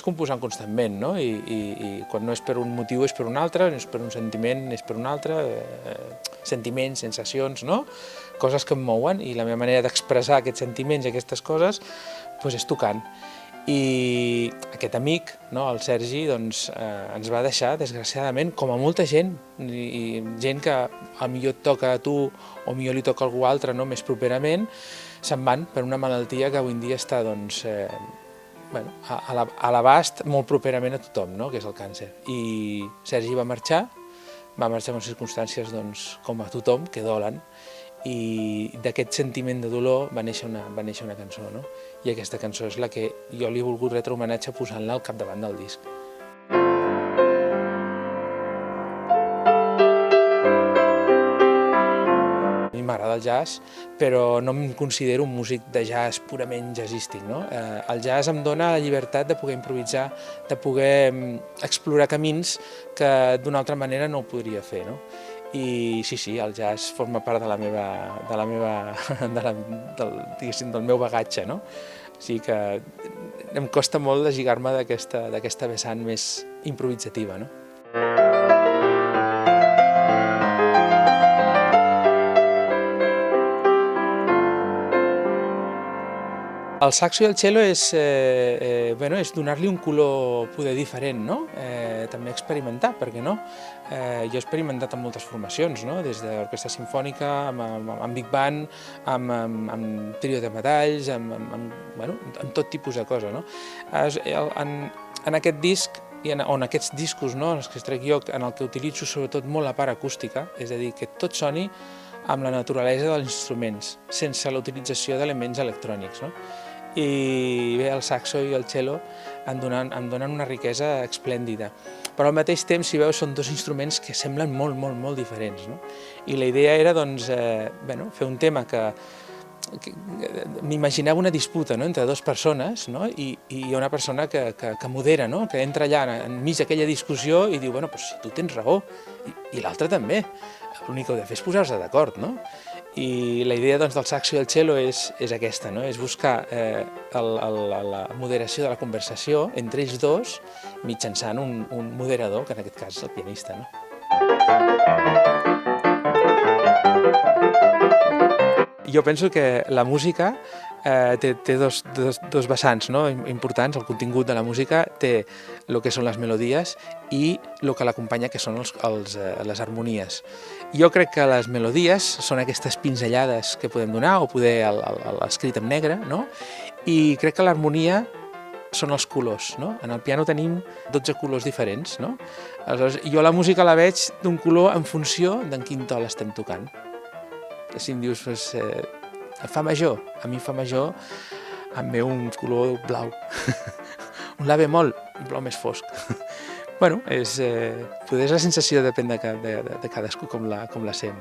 composant constantment, no? I quan no és per un motiu és per un altre, no és per un sentiment és per un altre, sentiments, sensacions, no? Coses que em mouen, i la meva manera d'expressar aquests sentiments i aquestes coses és tocant. I aquest amic, el Sergi, ens va deixar, desgraciadament, com a molta gent, i gent que potser et toca a tu o potser li toca a algú altre més properament, se'n van per una malaltia que avui en dia està a l'abast molt properament a tothom, que és el càncer. I Sergi va marxar en circumstàncies com a tothom, que dolen, i d'aquest sentiment de dolor va néixer una cançó, i aquesta cançó és la que jo li he volgut retre homenatge posant-la al capdavant del disc. A mi m'agrada el jazz, però no em considero un músic de jazz purament jazzístic. El jazz em dona la llibertat de poder improvisar, de poder explorar camins que d'una altra manera no ho podria fer. I sí, el jazz forma part del meu bagatge, o sigui que em costa molt deslligar-me d'aquesta vessant més improvisativa. El saxo i el cello és donar-li un color poder diferent, també experimentar, per què no? Jo he experimentat amb moltes formacions, des de l'orquestra simfònica, amb big band, amb trio de metalls, amb tot tipus de cosa. En aquest disc, o en aquests discos els que trec jo, en el que utilitzo sobretot molt la part acústica, és a dir, que tot soni amb la naturalesa dels instruments, sense la utilització d'elements electrònics. I bé, el saxo i el cello em donen una riquesa esplèndida. Però al mateix temps, si veus, són dos instruments que semblen molt, molt, molt diferents. I la idea era fer un tema que m'imaginava una disputa entre dues persones, i hi ha una persona que modera, que entra allà enmig d'aquella discussió i diu, si tu tens raó, i l'altre també, l'únic que heu de fer és posar-se d'acord. I la idea del saxo i el cello és aquesta, és buscar la moderació de la conversació entre ells dos mitjançant un moderador, que en aquest cas és el pianista. Jo penso que la música té dos vessants importants. El contingut de la música té el que són les melodies i el que l'acompanya, que són les harmonies. Jo crec que les melodies són aquestes pinzellades que podem donar, o poder l'escrit en negre, i crec que l'harmonia són els colors. En el piano tenim 12 colors diferents. Aleshores, jo la música la veig d'un color en funció d'en quin to l'estem tocant. Si em dius, fa major, a mi fa major em ve un color blau. Un la bemol, un blau més fosc. Potser és la sensació, depèn de cadascú com la sent.